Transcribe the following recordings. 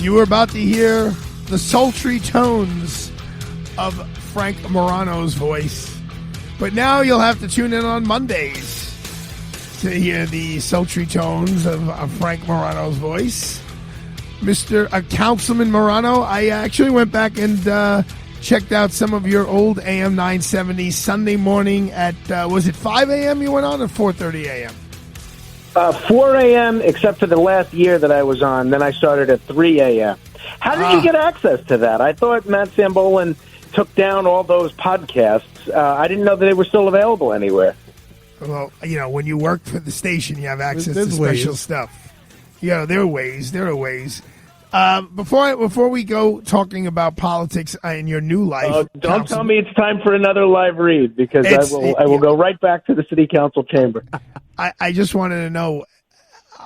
You were about to hear the sultry tones of Frank Morano's voice. But now you'll have to tune in on Mondays to hear the sultry tones of Frank Morano's voice. Councilman Morano, I actually went back and checked out some of your old AM 970 Sunday morning at, was it 5 a.m. you went on or 4:30 a.m.? 4 a.m., except for the last year that I was on. Then I started at 3 a.m. How did you get access to that? I thought Matt Sambolin took down all those podcasts. I didn't know that they were still available anywhere. Well, when you work for the station, you have access to special stuff. There are ways. Before we go talking about politics in your new life, don't tell me it's time for another live read, because I will go right back to the city council chamber. I just wanted to know,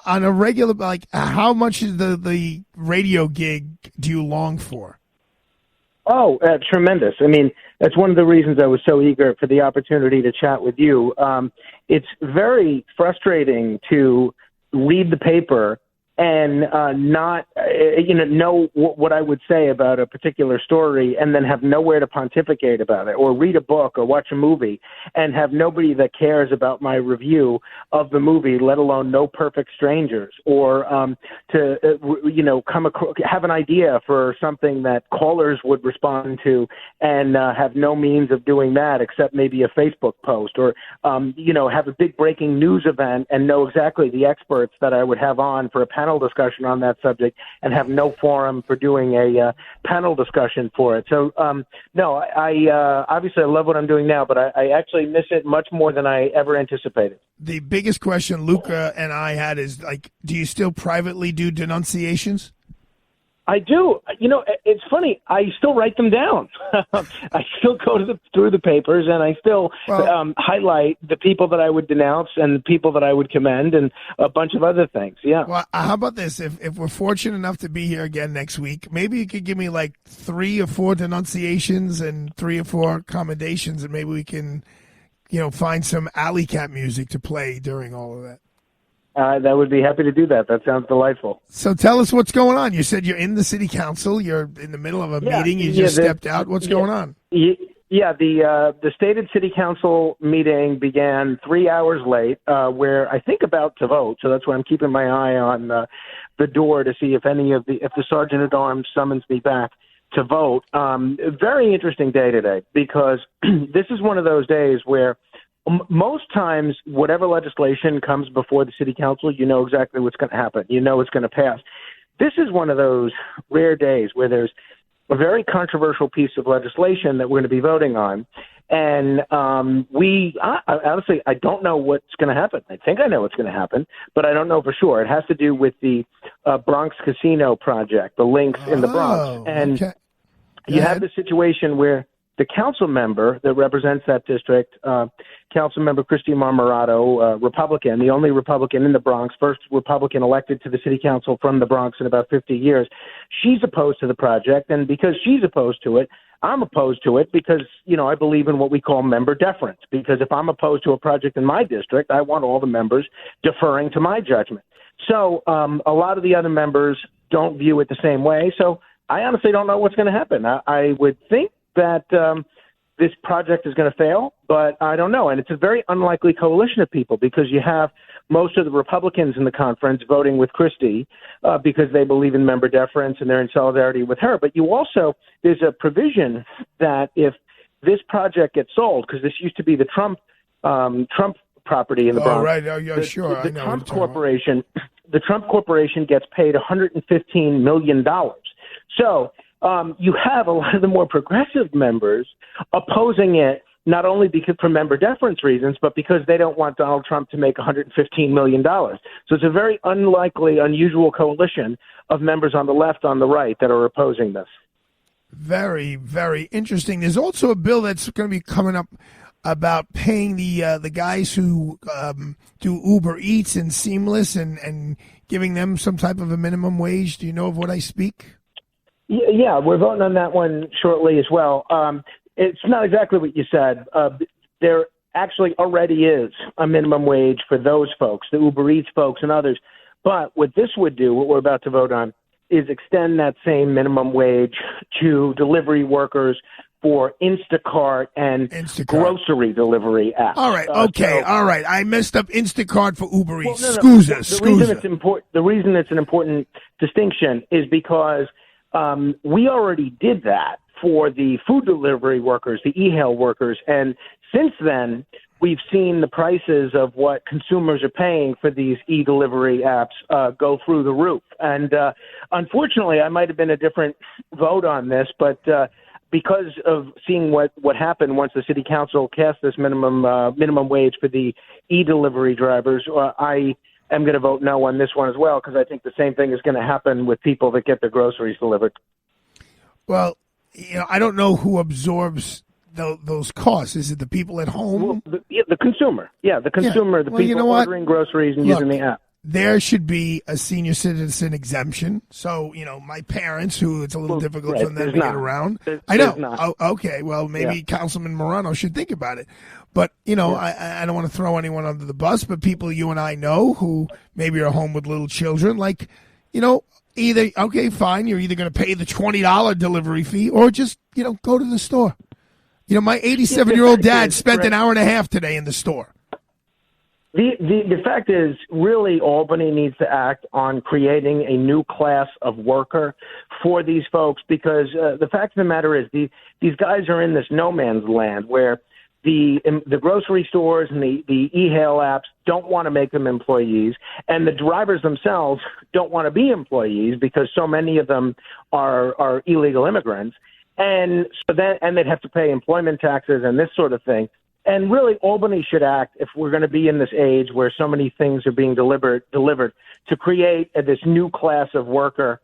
on a regular, how much is the radio gig do you long for? Oh, tremendous. I mean, that's one of the reasons I was so eager for the opportunity to chat with you. It's very frustrating to read the paper and not, know what I would say about a particular story and then have nowhere to pontificate about it, or read a book or watch a movie and have nobody that cares about my review of the movie, let alone No Perfect Strangers, or have an idea for something that callers would respond to and have no means of doing that except maybe a Facebook post, or, have a big breaking news event and know exactly the experts that I would have on for a panel discussion on that subject and have no forum for doing a panel discussion for it. So, obviously I love what I'm doing now, but I actually miss it much more than I ever anticipated. The biggest question Luca and I had is, do you still privately do denunciations? I do. It's funny. I still write them down. I still go through the papers, and I still highlight the people that I would denounce and the people that I would commend, and a bunch of other things. Yeah. Well, how about this? If we're fortunate enough to be here again next week, maybe you could give me 3 or 4 denunciations and 3 or 4 commendations, and maybe we can, find some alley cat music to play during all of that. That would be happy to do that. That sounds delightful. So tell us what's going on. You said you're in the city council. You're in the middle of a meeting. You just stepped out. What's going on? The stated city council meeting began 3 hours late. We're, I think, about to vote. So that's why I'm keeping my eye on the door to see if the sergeant at arms summons me back to vote. Very interesting day today, because this is one of those days where most times, whatever legislation comes before the city council, you know exactly what's going to happen. You know it's going to pass. This is one of those rare days where there's a very controversial piece of legislation that we're going to be voting on. And honestly, I don't know what's going to happen. I think I know what's going to happen, but I don't know for sure. It has to do with the Bronx Casino project, the links in the Bronx. And you have the situation where the council member that represents that district, Council Member Christy Marmorato, Republican, the only Republican in the Bronx, first Republican elected to the city council from the Bronx in about 50 years, she's opposed to the project. And because she's opposed to it, I'm opposed to it because, I believe in what we call member deference. Because if I'm opposed to a project in my district, I want all the members deferring to my judgment. So a lot of the other members don't view it the same way. So I honestly don't know what's going to happen. I would think that this project is going to fail, but I don't know. And it's a very unlikely coalition of people, because you have most of the Republicans in the conference voting with Christie because they believe in member deference and they're in solidarity with her. But there's a provision that if this project gets sold, because this used to be the Trump property in the Bronx. Oh, right. Oh, yeah, sure. The Trump Corporation gets paid $115 million. So you have a lot of the more progressive members opposing it, not only because for member deference reasons, but because they don't want Donald Trump to make $115 million. So it's a very unusual coalition of members on the left, on the right, that are opposing this. Very, very interesting. There's also a bill that's going to be coming up about paying the guys who do Uber Eats and Seamless and giving them some type of a minimum wage. Do you know of what I speak? Yeah, we're voting on that one shortly as well. It's not exactly what you said. There actually already is a minimum wage for those folks, the Uber Eats folks and others. But what this would do, what we're about to vote on, is extend that same minimum wage to delivery workers for Instacart and grocery delivery apps. All right, okay, all right. I messed up Instacart for Uber Eats. The reason it's an important distinction is because we already did that for the food delivery workers, the e-hail workers, and since then we've seen the prices of what consumers are paying for these e-delivery apps go through the roof. And unfortunately, I might have been a different vote on this, but because of seeing what happened once the city council cast this minimum wage for the e-delivery drivers, I am going to vote no on this one as well, because I think the same thing is going to happen with people that get their groceries delivered. Well, I don't know who absorbs those costs. Is it the people at home? Well, the consumer. Yeah, the consumer, the people ordering groceries and using the app. There should be a senior citizen exemption. So, my parents, who it's a little difficult for them to get around. I know. Okay. Well, maybe Councilman Morano should think about it. But, I don't want to throw anyone under the bus, but people you and I know who maybe are home with little children, either, okay, fine, you're either going to pay the $20 delivery fee or just, go to the store. My 87-year-old dad spent an hour and a half today in the store. The fact is, really, Albany needs to act on creating a new class of worker for these folks, because the fact of the matter is these guys are in this no man's land where the grocery stores and the e-hail apps don't want to make them employees, and the drivers themselves don't want to be employees because so many of them are illegal immigrants, and so they'd have to pay employment taxes and this sort of thing. And really, Albany should act, if we're going to be in this age where so many things are being delivered to create this new class of worker,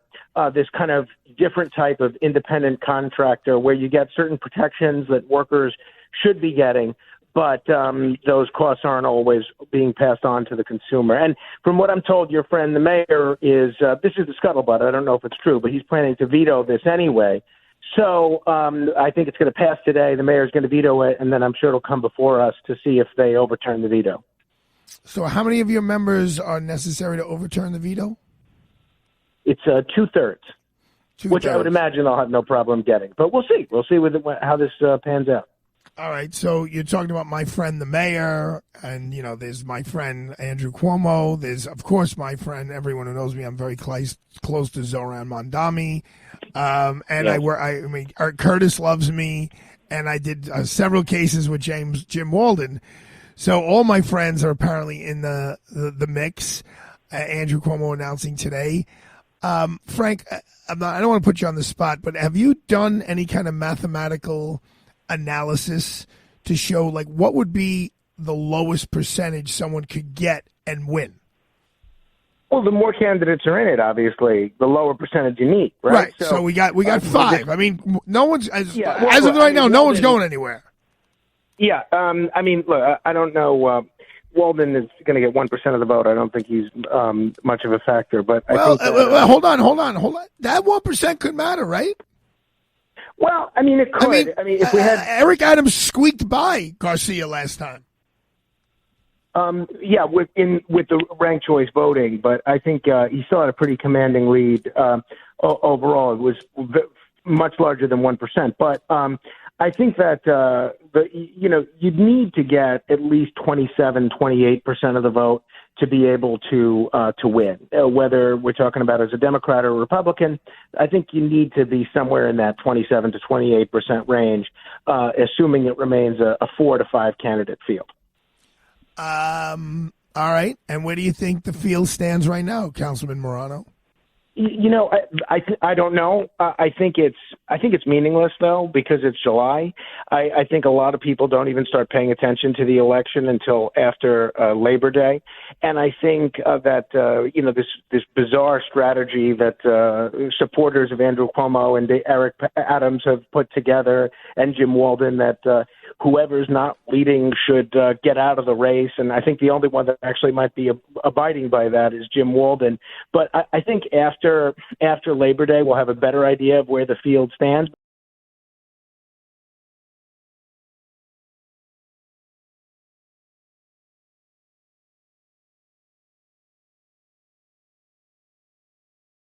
this kind of different type of independent contractor where you get certain protections that workers should be getting, but those costs aren't always being passed on to the consumer. And from what I'm told, your friend, the mayor, is this is the scuttlebutt. I don't know if it's true, but he's planning to veto this anyway. So I think it's going to pass today. The mayor's going to veto it, and then I'm sure it'll come before us to see if they overturn the veto. So how many of your members are necessary to overturn the veto? It's 2/3, which I would imagine they'll have no problem getting. But we'll see. We'll see how this pans out. All right. So you're talking about my friend, the mayor, and, there's my friend, Andrew Cuomo. There's, of course, my friend, everyone who knows me, I'm very close to Zoran Mondami. And Art Curtis loves me, and I did several cases with Jim Walden. So all my friends are apparently in the mix. Andrew Cuomo announcing today. Frank, I don't want to put you on the spot, but have you done any kind of mathematical analysis to show what would be the lowest percentage someone could get and win? Well, the more candidates are in it, obviously, the lower percentage you need, right? Right. So we got 5. I mean, no one's as of right now, no one's going anywhere. Yeah. Look, I don't know. Walden is going to get 1% of the vote. I don't think he's much of a factor. But I think hold on. That 1% could matter, right? Well, it could. If we had Eric Adams squeaked by Garcia last time. With the ranked choice voting, but I think he still had a pretty commanding lead overall. It was much larger than 1%. But I think that you'd need to get at least 27-28% of the vote to be able to win. Whether we're talking about as a Democrat or a Republican, I think you need to be somewhere in that 27 to 28% range, assuming it remains a 4 to 5 candidate field. All right. And where do you think the field stands right now, Councilman Morano? I don't know. I think it's meaningless though, because it's July. I think a lot of people don't even start paying attention to the election until after Labor Day, and I think that this bizarre strategy that supporters of Andrew Cuomo and Eric Adams have put together, and Jim Walden, that whoever's not leading should get out of the race. And I think the only one that actually might be abiding by that is Jim Walden. But I think after Labor Day, we'll have a better idea of where the field stands.